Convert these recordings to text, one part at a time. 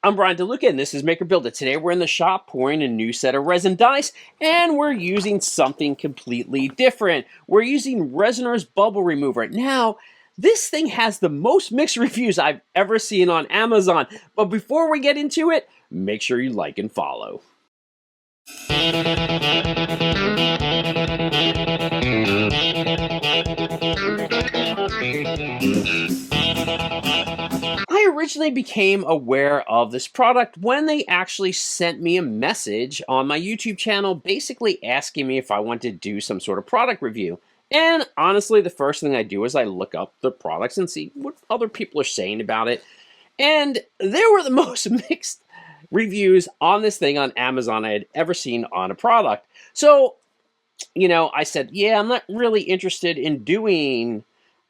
I'm Brian DeLuca, and this is Maker Build It. Today we're in the shop pouring a new set of resin dice, and we're using something completely different. We're using Resiner's Bubble Remover. Now, this thing has the most mixed reviews I've ever seen on Amazon. But before we get into it, make sure you like and follow. I originally became aware of this product when they actually sent me a message on my YouTube channel basically asking me if I wanted to do some sort of product review. And honestly, the first thing I do is I look up the products and see what other people are saying about it. And there were the most mixed reviews on this thing on Amazon I had ever seen on a product. So, I said, yeah, I'm not really interested in doing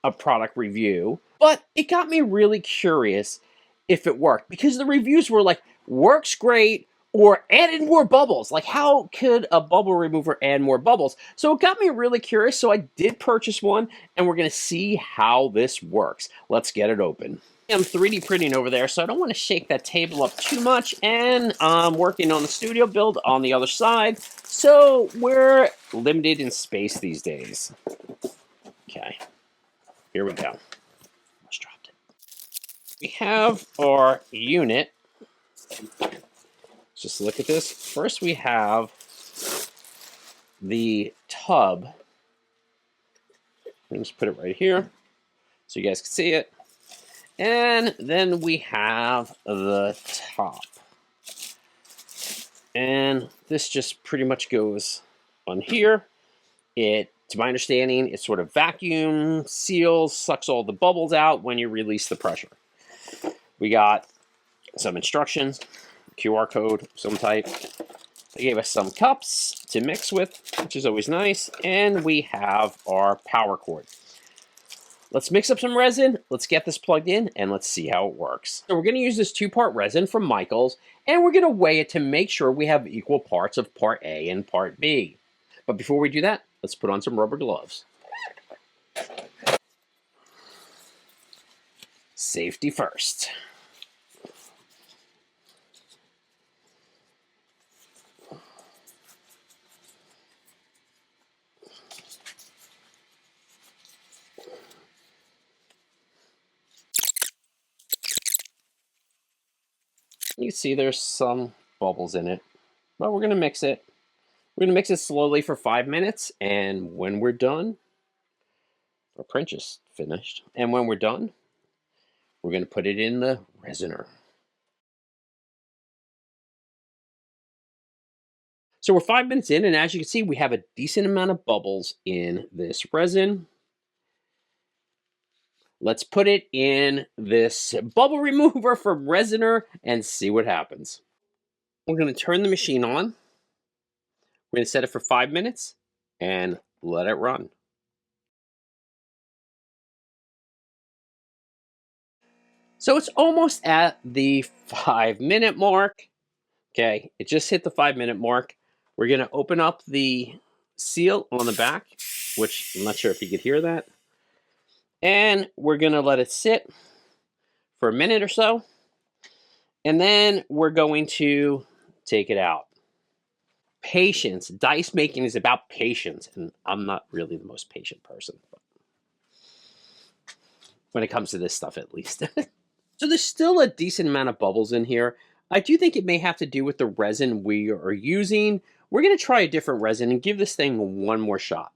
a product review, but it got me really curious if it worked because the reviews were like, works great or added more bubbles. Like, how could a bubble remover add more bubbles? So it got me really curious. So I did purchase one, and we're going to see how this works. Let's get it open. I'm 3D printing over there, so I don't want to shake that table up too much, and I'm working on the studio build on the other side, so we're limited in space these days. Okay, here we go. Almost dropped it. We have our unit. Just look at this. First we have the tub. Let me just put it right here so you guys can see it. And then we have the top. And this just pretty much goes on here. To my understanding, it sort of vacuum seals, sucks all the bubbles out when you release the pressure. We got some instructions, QR code, some type. They gave us some cups to mix with, which is always nice. And we have our power cord. Let's mix up some resin, let's get this plugged in, and let's see how it works. So we're going to use this 2-part resin from Michaels, and we're going to weigh it to make sure we have equal parts of part A and part B. But before we do that, let's put on some rubber gloves. Safety first. You can see there's some bubbles in it, but we're going to mix it. We're going to mix it slowly for 5 minutes, and when we're done, our print just finished, and when we're done, we're going to put it in the resiner. So we're 5 minutes in, and as you can see, we have a decent amount of bubbles in this resin. Let's put it in this bubble remover from Resiner and see what happens. We're going to turn the machine on. We're going to set it for 5 minutes and let it run. So it's almost at the 5-minute mark. Okay, it just hit the 5-minute mark. We're going to open up the seal on the back, which I'm not sure if you could hear that. And we're going to let it sit for a minute or so. And then we're going to take it out. Patience. Dice making is about patience. And I'm not really the most patient person. But when it comes to this stuff, at least. So there's still a decent amount of bubbles in here. I do think it may have to do with the resin we are using. We're going to try a different resin and give this thing one more shot.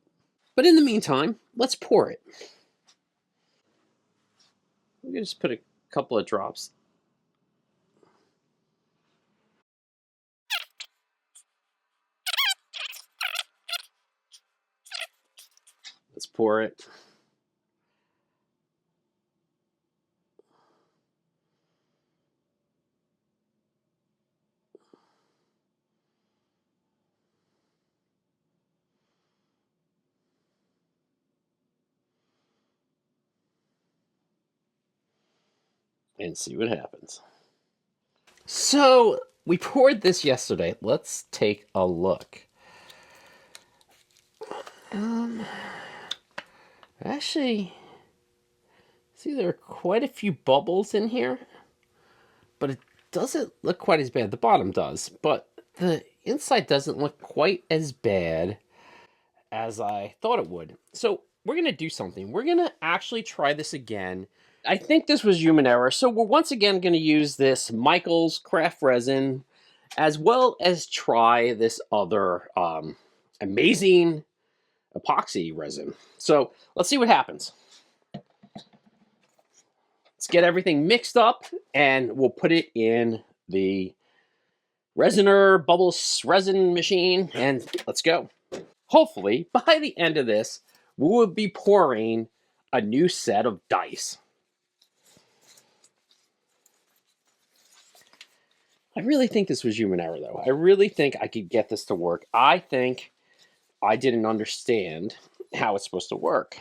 But in the meantime, let's pour it. I'm going to just put a couple of drops. Let's pour it. And see what happens. So we poured this yesterday. Let's take a look. Actually, see, there are quite a few bubbles in here, but it doesn't look quite as bad. The bottom does, but the inside doesn't look quite as bad as I thought it would. So we're going to do something. We're going to actually try this again. I think this was human error. So we're once again going to use this Michael's craft resin, as well as try this other amazing epoxy resin. So let's see what happens. Let's get everything mixed up and we'll put it in the resiner Bubbleless Resin machine and let's go. Hopefully, by the end of this, we will be pouring a new set of dice. I really think this was human error, though. I really think I could get this to work. I think I didn't understand how it's supposed to work.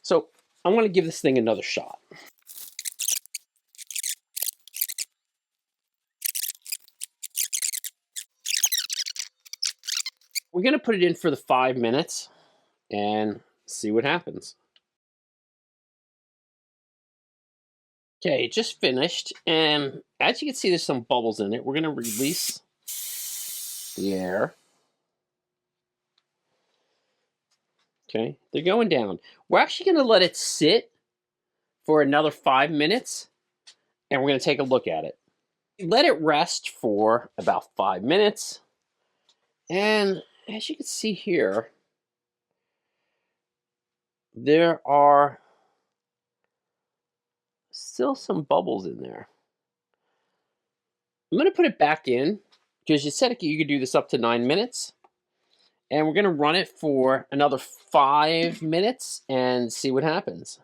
So I'm going to give this thing another shot. We're going to put it in for the 5 minutes and see what happens. Okay, it just finished, and as you can see, there's some bubbles in it. We're going to release the air. Okay, they're going down. We're actually going to let it sit for another 5 minutes, and we're going to take a look at it. Let it rest for about 5 minutes, and as you can see here, there are still some bubbles in there. I'm going to put it back in because you said you could do this up to 9 minutes. And we're going to run it for another 5 minutes and see what happens.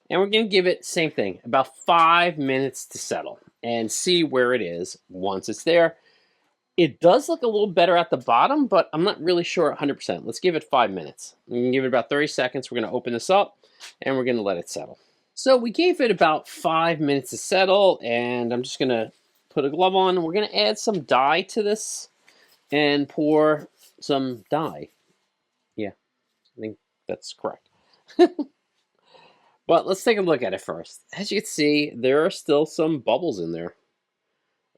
And we're going to give it, same thing, about 5 minutes to settle and see where it is once it's there. It does look a little better at the bottom, but I'm not really sure 100%. Let's give it 5 minutes. We can give it about 30 seconds. We're going to open this up and we're going to let it settle. So we gave it about 5 minutes to settle, and I'm just going to put a glove on. We're going to add some dye to this and pour some dye. Yeah, I think that's correct. But let's take a look at it first. As you can see, there are still some bubbles in there,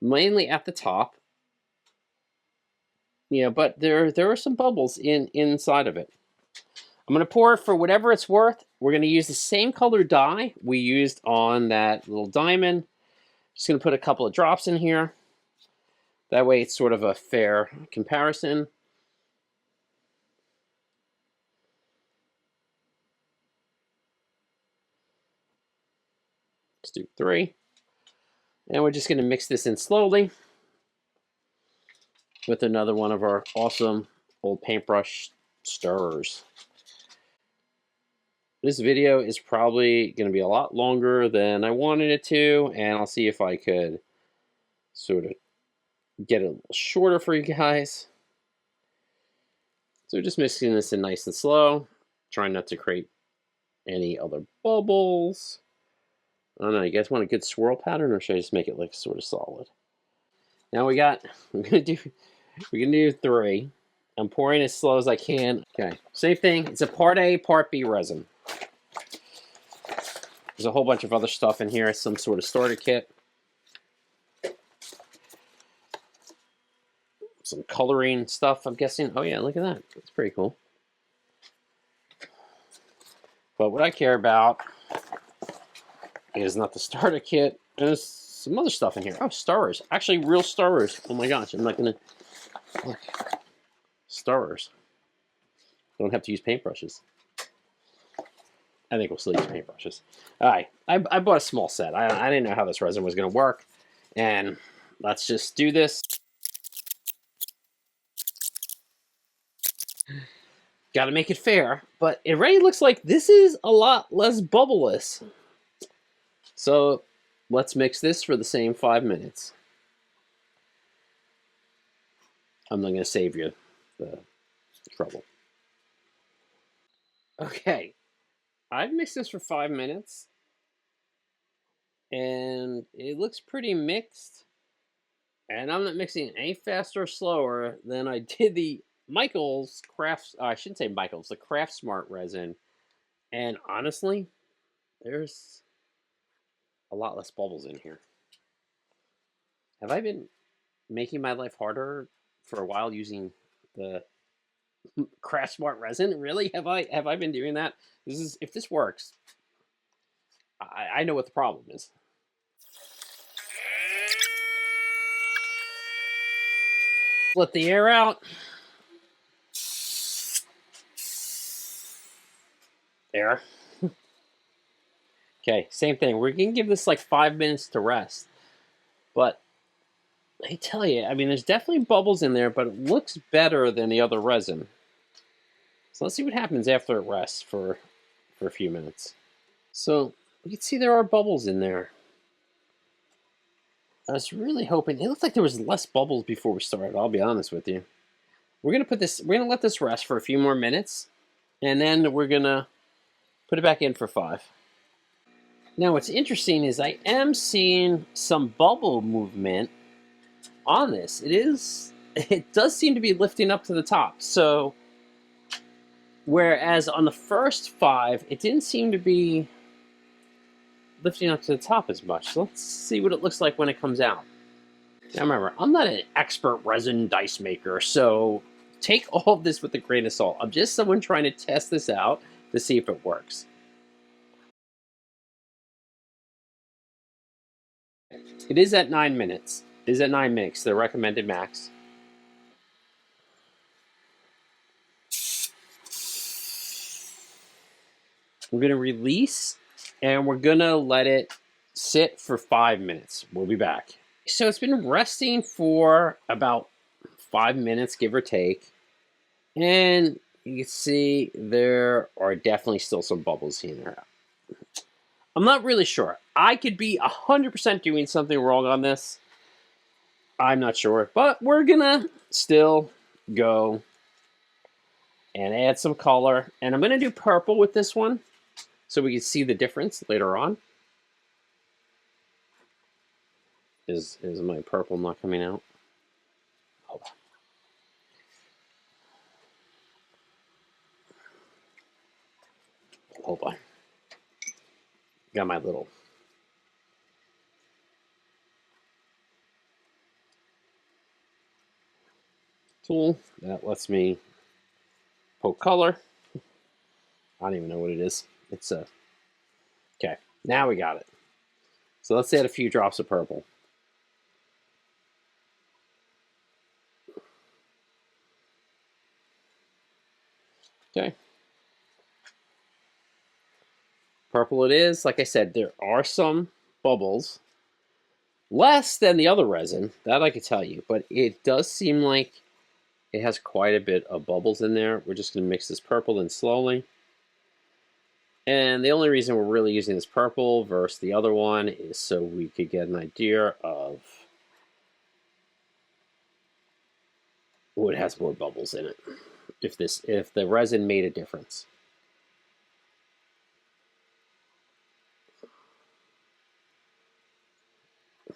mainly at the top. Yeah, but there are some bubbles inside of it. I'm going to pour it for whatever it's worth. We're going to use the same color dye we used on that little diamond. Just going to put a couple of drops in here. That way it's sort of a fair comparison. Let's do 3. And we're just going to mix this in slowly with another one of our awesome old paintbrush stirrers. This video is probably going to be a lot longer than I wanted it to, and I'll see if I could sort of get it a little shorter for you guys. So just mixing this in nice and slow, trying not to create any other bubbles. I don't know, you guys want a good swirl pattern, or should I just make it like sort of solid? Now we're gonna do 3. I'm pouring as slow as I can. Okay, same thing. It's a part A, part B resin. There's a whole bunch of other stuff in here, some sort of starter kit. Some coloring stuff, I'm guessing. Oh yeah, look at that. That's pretty cool. But what I care about is not the starter kit. There's some other stuff in here. Oh, stirrers. Actually, real stirrers. Oh my gosh, I'm not gonna... Look. Stirrers. Don't have to use paintbrushes. I think we'll still use paintbrushes. All right, I bought a small set. I didn't know how this resin was going to work. And let's just do this. Got to make it fair. But it already looks like this is a lot less bubbleless. So let's mix this for the same 5 minutes. I'm not going to save you the trouble. Okay. I've mixed this for 5 minutes. And it looks pretty mixed. And I'm not mixing any faster or slower than I did the Michael's Crafts, I shouldn't say Michael's, the Craft Smart resin. And honestly, There's a lot less bubbles in here. Have I been making my life harder for a while using the Craft Smart resin? Really? Have I been doing that? This is, if this works, I know what the problem is. Let the air out. There. Okay, same thing. We're gonna give this like 5 minutes to rest. But I tell you, I mean, there's definitely bubbles in there, but it looks better than the other resin. So let's see what happens after it rests for a few minutes. So you can see there are bubbles in there. I was really hoping, it looked like there was less bubbles before we started, I'll be honest with you. We're gonna let this rest for a few more minutes, and then we're gonna put it back in for 5. Now what's interesting is I am seeing some bubble movement on this. It does seem to be lifting up to the top. So whereas on the first 5, it didn't seem to be lifting up to the top as much. So let's see what it looks like when it comes out. Now remember, I'm not an expert resin dice maker, so take all of this with a grain of salt. I'm just someone trying to test this out to see if it works. It is at 9 minutes. It is at 9 minutes, the recommended max. We're going to release, and we're going to let it sit for 5 minutes. We'll be back. So it's been resting for about 5 minutes, give or take. And you can see there are definitely still some bubbles in there. I'm not really sure. I could be 100% doing something wrong on this. I'm not sure. But we're going to still go and add some color. And I'm going to do purple with this one so we can see the difference later on. Is my purple not coming out? Hold on. Hold on. Got my little tool that lets me poke color. I don't even know what it is. It's a... Okay, now we got it. So let's add a few drops of purple. Okay. Purple it is. Like I said, there are some bubbles. Less than the other resin, that I can tell you. But it does seem like it has quite a bit of bubbles in there. We're just going to mix this purple in slowly. And the only reason we're really using this purple versus the other one is so we could get an idea of what has more bubbles in it. If the resin made a difference.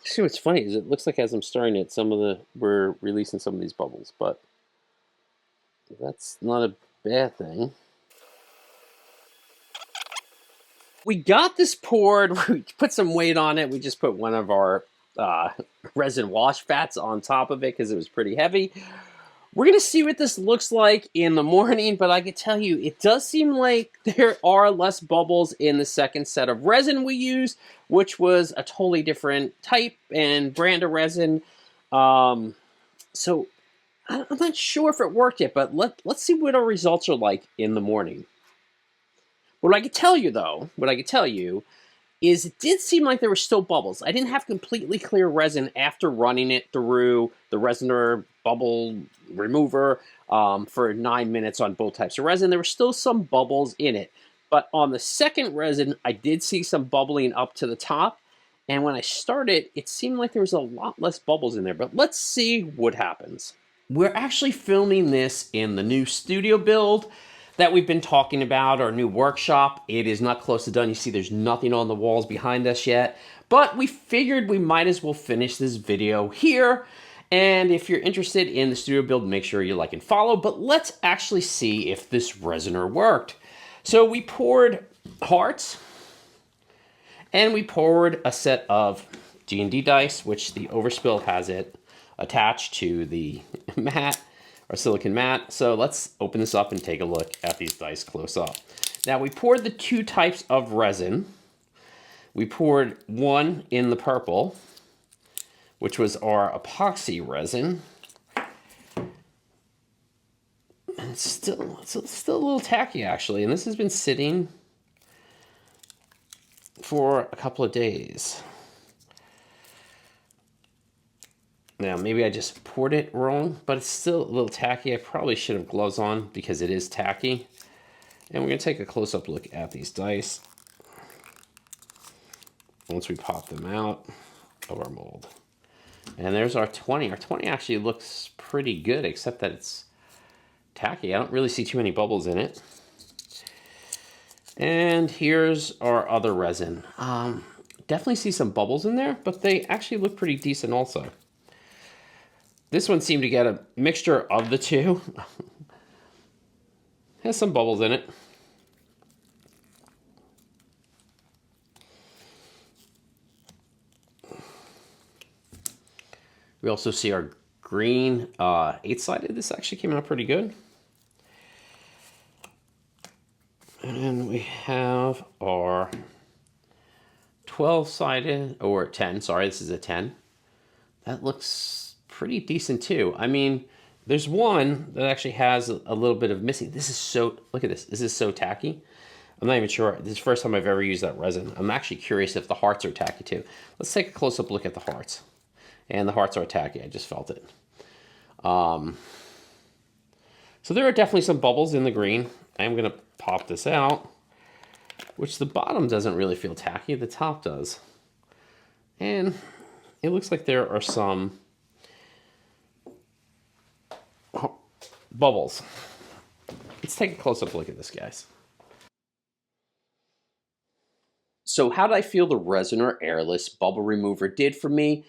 See, what's funny is it looks like as I'm stirring it, we're releasing some of these bubbles, but that's not a bad thing. We got this poured, we put some weight on it. We just put one of our resin wash fats on top of it because it was pretty heavy. We're going to see what this looks like in the morning, but I can tell you, it does seem like there are less bubbles in the second set of resin we used, which was a totally different type and brand of resin. So I'm not sure if it worked yet, but let's see what our results are like in the morning. What I can tell you, though, is it did seem like there were still bubbles. I didn't have completely clear resin after running it through the resiner bubble remover for 9 minutes on both types of resin. There were still some bubbles in it. But on the second resin, I did see some bubbling up to the top. And when I started, it seemed like there was a lot less bubbles in there. But let's see what happens. We're actually filming this in the new studio build that we've been talking about, our new workshop. It is not close to done. You see there's nothing on the walls behind us yet, but we figured we might as well finish this video here. And if you're interested in the studio build, make sure you like and follow, but let's actually see if this resiner worked. So we poured hearts And we poured a set of D&D dice, which the overspill has it attached to the mat, or silicon mat. So let's open this up and take a look at these dice close up. Now we poured the 2 types of resin. We poured one in the purple, which was our epoxy resin. And it's still a little tacky actually, and this has been sitting for a couple of days. Now, maybe I just poured it wrong, but it's still a little tacky. I probably should have gloves on because it is tacky. And we're going to take a close-up look at these dice once we pop them out of our mold. And there's our 20. Our 20 actually looks pretty good, except that it's tacky. I don't really see too many bubbles in it. And here's our other resin. Definitely see some bubbles in there, but they actually look pretty decent also. This one seemed to get a mixture of the two. Has some bubbles in it. We also see our green 8-sided. This actually came out pretty good. And we have our 12-sided, or 10, sorry, this is a 10. That looks pretty decent too. I mean, there's one that actually has a little bit of missing. This is so, look at this. This is so tacky. I'm not even sure. This is the first time I've ever used that resin. I'm actually curious if the hearts are tacky too. Let's take a close-up look at the hearts. And the hearts are tacky. I just felt it. So there are definitely some bubbles in the green. I'm going to pop this out, which the bottom doesn't really feel tacky. The top does. And it looks like there are some bubbles. Let's take a close-up look at this, guys. So how did I feel the Resiner Airless Bubble Remover did for me?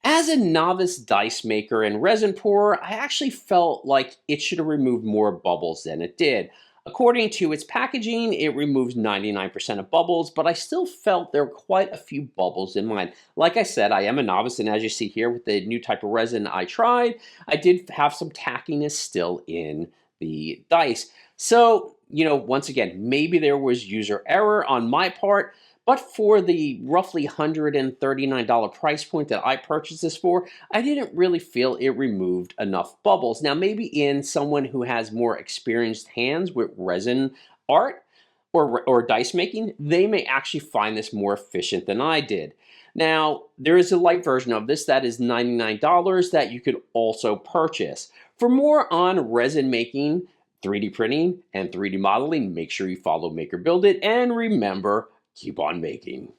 As a novice dice maker and resin pourer, I actually felt like it should have removed more bubbles than it did. According to its packaging, it removes 99% of bubbles, but I still felt there were quite a few bubbles in mine. Like I said, I am a novice, and as you see here with the new type of resin I tried, I did have some tackiness still in the dice. So, once again, maybe there was user error on my part, but for the roughly $139 price point that I purchased this for, I didn't really feel it removed enough bubbles. Now, maybe in someone who has more experienced hands with resin art or dice making, they may actually find this more efficient than I did. Now, there is a light version of this that is $99 that you could also purchase. For more on resin making, 3D printing, and 3D modeling, make sure you follow Make or Build It, and remember, keep on making.